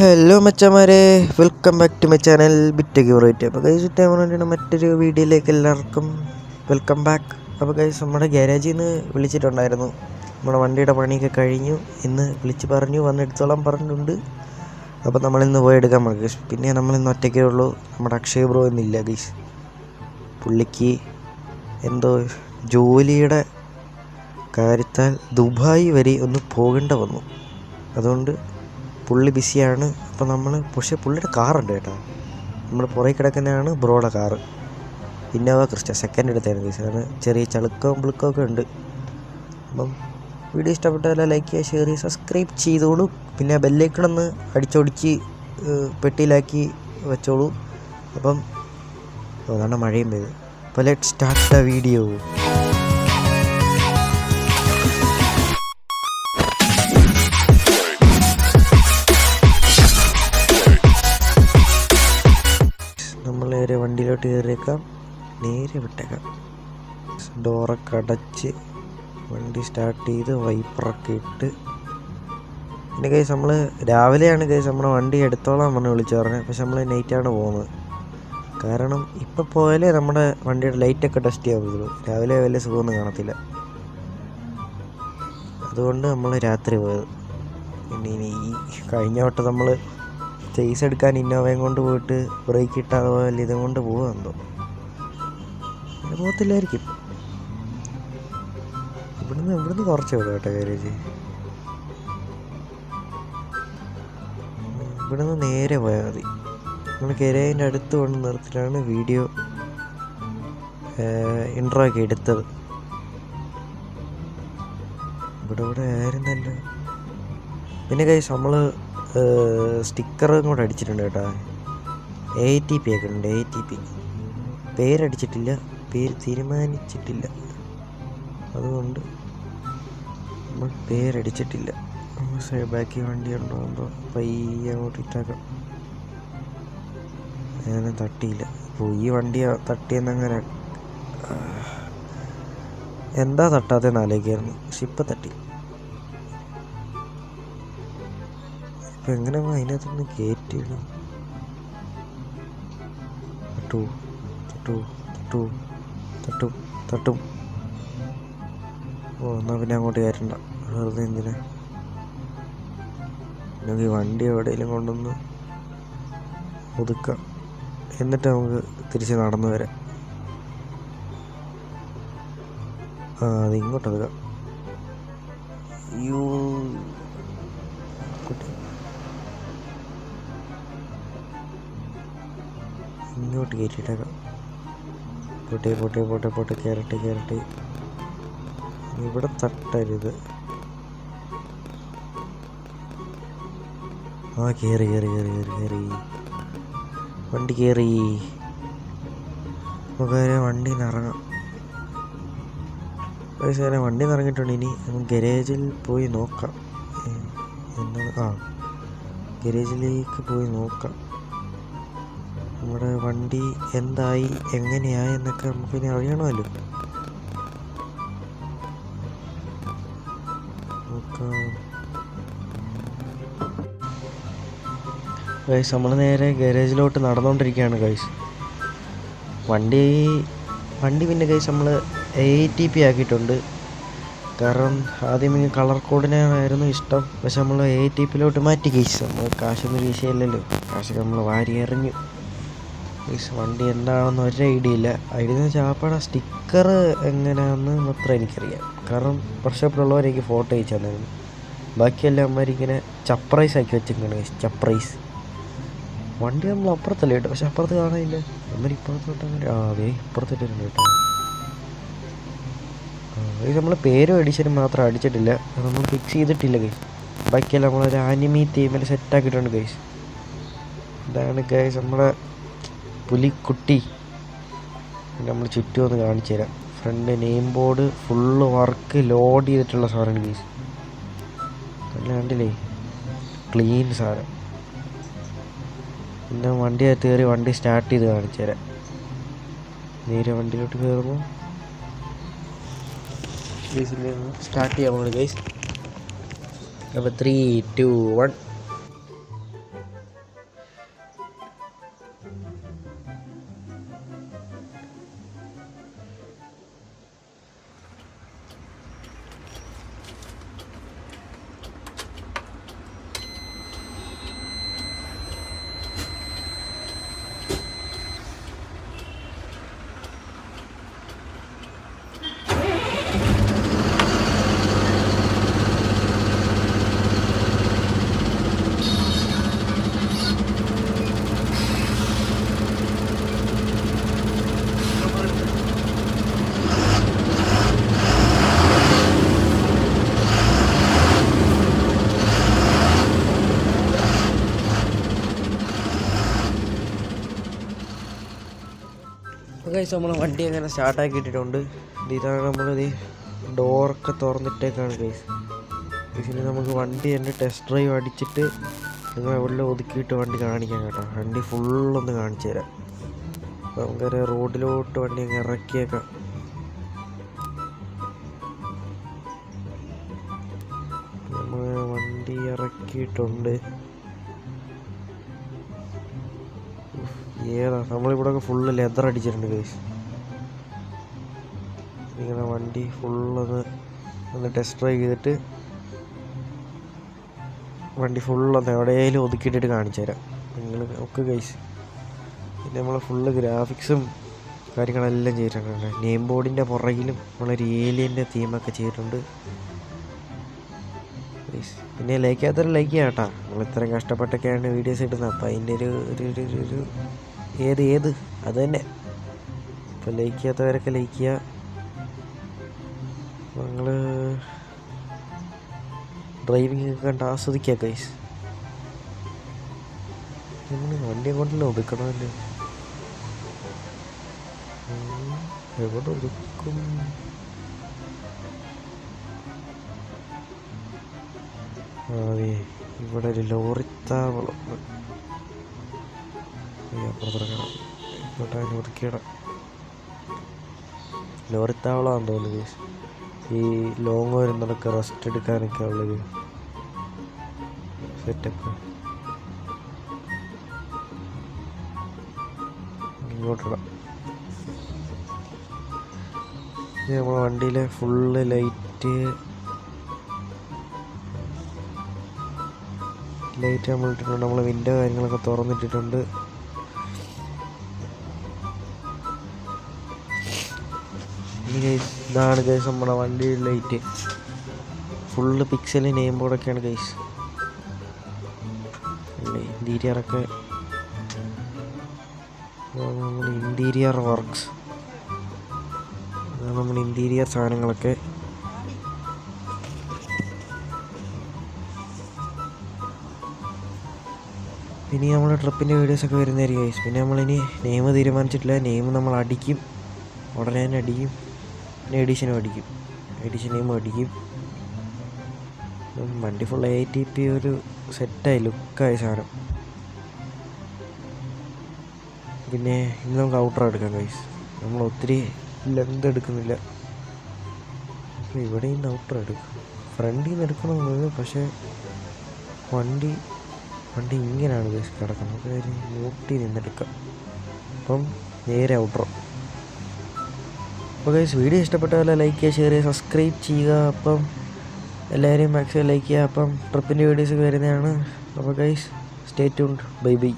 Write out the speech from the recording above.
Hello മച്ചന്മാരെ, welcome back to my channel BTech Bright. അപ്പോൾ guys ഇട്ടാണ് മറ്റൊരു വീഡിയോയിലേക്ക് എല്ലാവർക്കും വെൽക്കം ബാക്ക്. അപ്പോൾ ഗൈസ് നമ്മുടെ ഗാരേജിൽ നിന്ന് വിളിച്ചിട്ടുണ്ടായിരുന്നു. നമ്മുടെ വണ്ടിയുടെ പണിയൊക്കെ കഴിഞ്ഞു, ഇന്ന് വിളിച്ച് പറഞ്ഞു വന്നെടുത്തോളം പറഞ്ഞിട്ടുണ്ട്. അപ്പോൾ നമ്മളിന്ന് പോയി എടുക്കാൻ പോയി ഗൈസ്. പിന്നെ നമ്മളിന്ന് ഒറ്റയ്ക്കേ ഉള്ളൂ, നമ്മുടെ അക്ഷയ് ബ്രോ ഇന്നില്ല ഗൈസ്. പുള്ളിക്ക് എന്തോ ജോലിയുടെ കാര്യത്താൽ ദുബായ് വരെ ഒന്ന് പോകേണ്ട വന്നു, അതുകൊണ്ട് പുള്ളി ബിസിയാണ്. അപ്പോൾ പക്ഷേ പുള്ളിയുടെ കാറുണ്ട് കേട്ടോ, നമ്മൾ പുറകെ കിടക്കുന്നതാണ് ബ്രോയുടെ കാറ്, ഇന്നോവ ക്രിസ്റ്റ. സെക്കൻഡ് എടുത്തായിരുന്നു കേസ്, അതിന് ചെറിയ ചളുക്കവും പുളുക്കമൊക്കെ ഉണ്ട്. അപ്പം വീഡിയോ ഇഷ്ടപ്പെട്ടാൽ ലൈക്ക് ചെയ്യുക, ഷെയർ ചെയ്യുക, സബ്സ്ക്രൈബ് ചെയ്തോളൂ. പിന്നെ ബെല്ലൈക്കണൊന്ന് അടിച്ചൊടിച്ച് പെട്ടിയിലാക്കി വെച്ചോളൂ. അപ്പം അതാണ് മഴയും പെയ്ത്. അപ്പോൾ ലെറ്റ് സ്റ്റാർട്ട് ദ വീഡിയോ. നമ്മൾ നേരെ വണ്ടിയിലോട്ട് കയറിയേക്കാം, നേരെ വിട്ടേക്കാം. ഡോറൊക്കെ അടച്ച് വണ്ടി സ്റ്റാർട്ട് ചെയ്ത് വൈപ്പറൊക്കെ ഇട്ട്. പിന്നെ കേസ് നമ്മൾ രാവിലെയാണ് കേസ് നമ്മുടെ വണ്ടി എടുത്തോളാൻ പറഞ്ഞ് വിളിച്ചു പറഞ്ഞത്. പക്ഷെ നമ്മൾ നൈറ്റാണ് പോകുന്നത്, കാരണം ഇപ്പം പോയാലേ നമ്മുടെ വണ്ടിയുടെ ലൈറ്റൊക്കെ ടെസ്റ്റ് ചെയ്യാൻ പറ്റുള്ളൂ. രാവിലെ വലിയ സുഖമൊന്നും കാണത്തില്ല, അതുകൊണ്ട് നമ്മൾ രാത്രി പോയത്. പിന്നെ ഇനി ഈ കഴിഞ്ഞ വട്ടം നമ്മൾ ചേസ് എടുക്കാൻ ഇന്നോവയും കൊണ്ട് പോയിട്ട് ബ്രേക്ക് ഇട്ടാതെ പോയാൽ ഇതും കൊണ്ട് പോകാമെന്തോ, പോകത്തില്ലായിരിക്കും. ഇവിടുന്ന് കുറച്ച് വിടും കേട്ടോ ഗാരേജ്. ഇവിടുന്ന് നേരെ പോയാൽ മതി. നമ്മൾ ഗാരേജിൻ്റെ അടുത്ത് കൊണ്ട് നിർത്തിലാണ് വീഡിയോ ഇൻട്രോ ഒക്കെ എടുത്തത്. ഇവിടെ ആയിരുന്നല്ലോ. പിന്നെ കൈസ് നമ്മൾ സ്റ്റിക്കറും കൂടെ അടിച്ചിട്ടുണ്ട് കേട്ടോ. ATP ഒക്കെ ഉണ്ട്. ATP പേരടിച്ചിട്ടില്ല, പേര് തീരുമാനിച്ചിട്ടില്ല, അതുകൊണ്ട് നമ്മൾ പേരടിച്ചിട്ടില്ല. ബാക്കി വണ്ടി ഉണ്ടോ എന്തോ പയ്യെ അങ്ങോട്ട് ഇട്ടാക്കാം. ഞാനും തട്ടിയില്ല. അപ്പോൾ ഈ വണ്ടി തട്ടിയെന്നങ്ങനെ എന്താ തട്ടാത്തതെന്ന് ആലോചിക്കായിരുന്നു. പക്ഷെ ഇപ്പം തട്ടി. ഇപ്പം എങ്ങനെ അതിനകത്തൊന്ന് കയറ്റിയിടും. തട്ടും. ഓ, എന്നാൽ പിന്നെ അങ്ങോട്ട് കയറ്റണ്ട, വെറുതെ എന്തിനാ. നമുക്ക് ഈ വണ്ടി എവിടെയെങ്കിലും കൊണ്ടൊന്ന് ഒതുക്കാം, എന്നിട്ട് നമുക്ക് തിരിച്ച് നടന്നു വരാം. അത് ഇങ്ങോട്ട് ഒതുക്കാം. ഇങ്ങോട്ട് കയറ്റിയിട്ടേക്കാം. പോട്ടെ കയറട്ടെ. ഇവിടെ തട്ടരുത്. കയറി വണ്ടി കയറി. നമുക്ക് വണ്ടി നിറങ്ങാം. വണ്ടി നിറങ്ങിയിട്ടുണ്ട്. ഇനി നമുക്ക് ഗാരേജിൽ പോയി നോക്കാം. ഗാരേജിലേക്ക് പോയി നോക്കാം നമ്മുടെ വണ്ടി എന്തായി എങ്ങനെയായി എന്നൊക്കെ നമുക്കിനി അറിയണമല്ലോ. ഗൈസ് നമ്മൾ നേരെ ഗാരേജിലോട്ട് നടന്നുകൊണ്ടിരിക്കുകയാണ് ഗൈസ്. വണ്ടി പിന്നെ ഗൈസ് നമ്മൾ ATP ആക്കിയിട്ടുണ്ട്. കാരണം ആദ്യം ഈ കളർ കോഡിനായിരുന്നു ഇഷ്ടം, പക്ഷെ നമ്മൾ ATPയിലോട്ട് മാറ്റി ഗൈസ്. നമ്മൾ കാശൊന്നും വിഷയമില്ലല്ലോ, കാശൊക്കെ നമ്മൾ വാരി എറിഞ്ഞു ഗൈസ്. വണ്ടി എന്താണെന്ന് ഒരു ഐഡിയ ഇല്ല. ഐഡിയ എന്ന് വെച്ചാൽ ആപ്പാടെ സ്റ്റിക്കർ എങ്ങനെയാണെന്ന് മാത്രം എനിക്കറിയാം, കാരണം വർഷോപ്പിലുള്ളവർ എനിക്ക് ഫോട്ടോ അയച്ചു തന്നായിരുന്നു. ബാക്കിയെല്ലാം അമ്മമാരിങ്ങനെ ചപ്രൈസ് ആക്കി വെച്ചിരിക്കുകയാണ് ഗൈസ്. ചപ്രൈസ് വണ്ടി നമ്മൾ അപ്പുറത്തല്ലേ കേട്ടോ, പക്ഷെ അപ്പുറത്ത് കാണാനില്ല. അമ്മ ഇപ്പുറത്തോട്ട് അങ്ങനെ അതെ ഇപ്പുറത്തിട്ടുണ്ട് കേട്ടോ. ഇത് നമ്മൾ പേരും എഡിഷനും മാത്രം അടിച്ചിട്ടില്ല, അതൊന്നും ഫിക്സ് ചെയ്തിട്ടില്ല ഗൈസ്. ബാക്കിയെല്ലാം നമ്മളൊരു ആനിമി തീമിൽ സെറ്റാക്കിയിട്ടുണ്ട് ഗൈസ്. ഇതാണ് ഗൈസ് നമ്മുടെ പുലിക്കുട്ടി. നമ്മൾ ചുറ്റും ഒന്ന് കാണിച്ചു തരാം. Front name board full work load ചെയ്തിട്ടുള്ള സാധനം ഗൈസ്. നല്ല കണ്ടില്ലേ, ക്ലീൻ സാധനം. പിന്നെ വണ്ടിയകത്ത് കയറി വണ്ടി സ്റ്റാർട്ട് ചെയ്ത് കാണിച്ചു തരാം. നേരെ വണ്ടിയിലോട്ട് കയറുമ്പോൾ സ്റ്റാർട്ട് ചെയ്യാൻ പോകുന്നത് ഗൈസ്. അപ്പോൾ 3, 2, 1 ഗൈസ് നമ്മൾ വണ്ടി അങ്ങനെ സ്റ്റാർട്ടാക്കി ഇട്ടിട്ടുണ്ട്. ഇതാണ് നമ്മളിത് ഡോറൊക്കെ തുറന്നിട്ടേക്കാണ് ഗൈസ്. ഇതിന് നമുക്ക് വണ്ടി എൻ്റെ ടെസ്റ്റ് ഡ്രൈവ് അടിച്ചിട്ട് നിങ്ങൾ എവിടെ ഒതുക്കിയിട്ട് വണ്ടി കാണിക്കാം കേട്ടോ. വണ്ടി ഫുള്ളൊന്ന് കാണിച്ചു തരാം. നമുക്കൊരു റോഡിലോട്ട് വണ്ടി അങ്ങ് ഇറക്കിയേക്കാം. നമ്മൾ വണ്ടി ഇറക്കിയിട്ടുണ്ട്. ഏതാ നമ്മളിവിടെ ഒക്കെ ഫുള്ള് ലെതർ അടിച്ചിട്ടുണ്ട് ഗൈസ്. ഇങ്ങനെ വണ്ടി ഫുള്ളൊന്ന് ടെസ്റ്റ് ഡ്രൈവ് ചെയ്തിട്ട് വണ്ടി ഫുള്ളൊന്ന് എവിടെയെങ്കിലും ഒതുക്കിയിട്ടിട്ട് കാണിച്ചു തരാം നിങ്ങൾ ഒക്കെ ഗൈസ്. പിന്നെ നമ്മൾ ഫുള്ള് ഗ്രാഫിക്സും കാര്യങ്ങളെല്ലാം ചെയ്തിട്ടുണ്ട്. നെയിം ബോർഡിൻ്റെ പുറകിലും നമ്മളൊരു ഏലിയൻ്റെ തീമൊക്കെ ചെയ്തിട്ടുണ്ട് ഗൈസ്. പിന്നെ ലൈക്ക് ചെയ്യാത്തൊരു ലൈക്ക് ചെയ്യാം കേട്ടോ. നമ്മൾ ഇത്രയും കഷ്ടപ്പെട്ടൊക്കെയാണ് വീഡിയോസ് ഇടുന്നത്. അപ്പോൾ അതിൻ്റെ ഒരു ഏത് അത് തന്നെ. അപ്പോൾ ലൈക്ക് ചെയ്യാത്തവരൊക്കെ ലൈക്ക് ചെയ്യുക. നിങ്ങൾ ഡ്രൈവിംഗ് ഒക്കെ കണ്ട് ആസ്വദിക്കുക ഗൈസ്. നമ്മൾ വണ്ടിയെ കൊണ്ടല്ലോ ഒതുക്കണമല്ലോ. എവിടെ ഒതുക്കും? അതെ, ഇവിടെ ഒരു ലോറിത്താവളം അപ്പുറത്തിറക്കണം. ഇങ്ങോട്ട് അതിന് ഒതുക്കിയിടാം. ലോറിത്താവളമാണെന്ന് തോന്നുന്നു ഗൈസ്. ഈ ലോങ് വരുന്നതൊക്കെ റെസ്റ്റ് എടുക്കാനൊക്കെ ഉള്ളൊരു സെറ്റപ്പ്. ഇങ്ങോട്ടിടാം. ഇത് നമ്മളെ വണ്ടിയിലെ ഫുള്ള് ലൈറ്റ് നമ്മൾ ഇട്ടിട്ടുണ്ട്. നമ്മൾ വിൻഡോ കാര്യങ്ങളൊക്കെ തുറന്നിട്ടിട്ടുണ്ട്. ഇതാണ് ഗൈസ് നമ്മുടെ വണ്ടിയുടെ ലൈറ്റ്. ഫുള്ള് പിക്സൽ നെയിം ബോർഡൊക്കെയാണ് ഗൈസ്. ഇൻറ്റീരിയറൊക്കെ നമ്മുടെ ഇൻറ്റീരിയർ വർക്ക്സ്. അതാണ് നമ്മുടെ ഇൻറ്റീരിയർ സാധനങ്ങളൊക്കെ. പിന്നെ നമ്മുടെ ട്രിപ്പിൻ്റെ വീഡിയോസൊക്കെ വരുന്നതായിരിക്കും ഗൈസ്. പിന്നെ നമ്മളിനി നെയിം തീരുമാനിച്ചിട്ടില്ല. നെയിം നമ്മൾ അടിക്കും, ഉടനെ തന്നെ അടിക്കും. പിന്നെ എഡിഷനും അടിക്കും, എഡിഷൻ നെയിമും അടിക്കും. വണ്ടി ഫുൾ ATP ഒരു സെറ്റായി ലുക്കായി സാധനം. പിന്നെ ഇന്ന് നമുക്ക് ഔട്ടർ എടുക്കാം ഗൈസ്. നമ്മൾ ഒത്തിരി ലെന്ത് എടുക്കുന്നില്ല. അപ്പോൾ ഇവിടെ നിന്ന് ഔട്ടർ എടുക്കും. ഫ്രണ്ടിൽ നിന്ന് എടുക്കണമെന്ന്, പക്ഷേ വണ്ടി ഇങ്ങനെയാണ് ഗൈസ് കിടക്കുന്നത്. നമുക്ക് അതിന് മൂട്ടി നിന്നെടുക്കാം. അപ്പം നേരെ ഔട്ടർ. അപ്പോൾ ഗൈസ് വീഡിയോ ഇഷ്ടപ്പെട്ടാൽ ലൈക്ക് ചെയ്യുക, ഷെയർ ചെയ്യുക, സബ്സ്ക്രൈബ് ചെയ്യുക. അപ്പം എല്ലാവരെയും മാക്സിമം ലൈക്ക് ചെയ്യുക. അപ്പം ട്രിപ്പിൻ്റെ വീഡിയോസ് വരുന്നതാണ്. അപ്പോൾ guys stay tuned. Bye bye.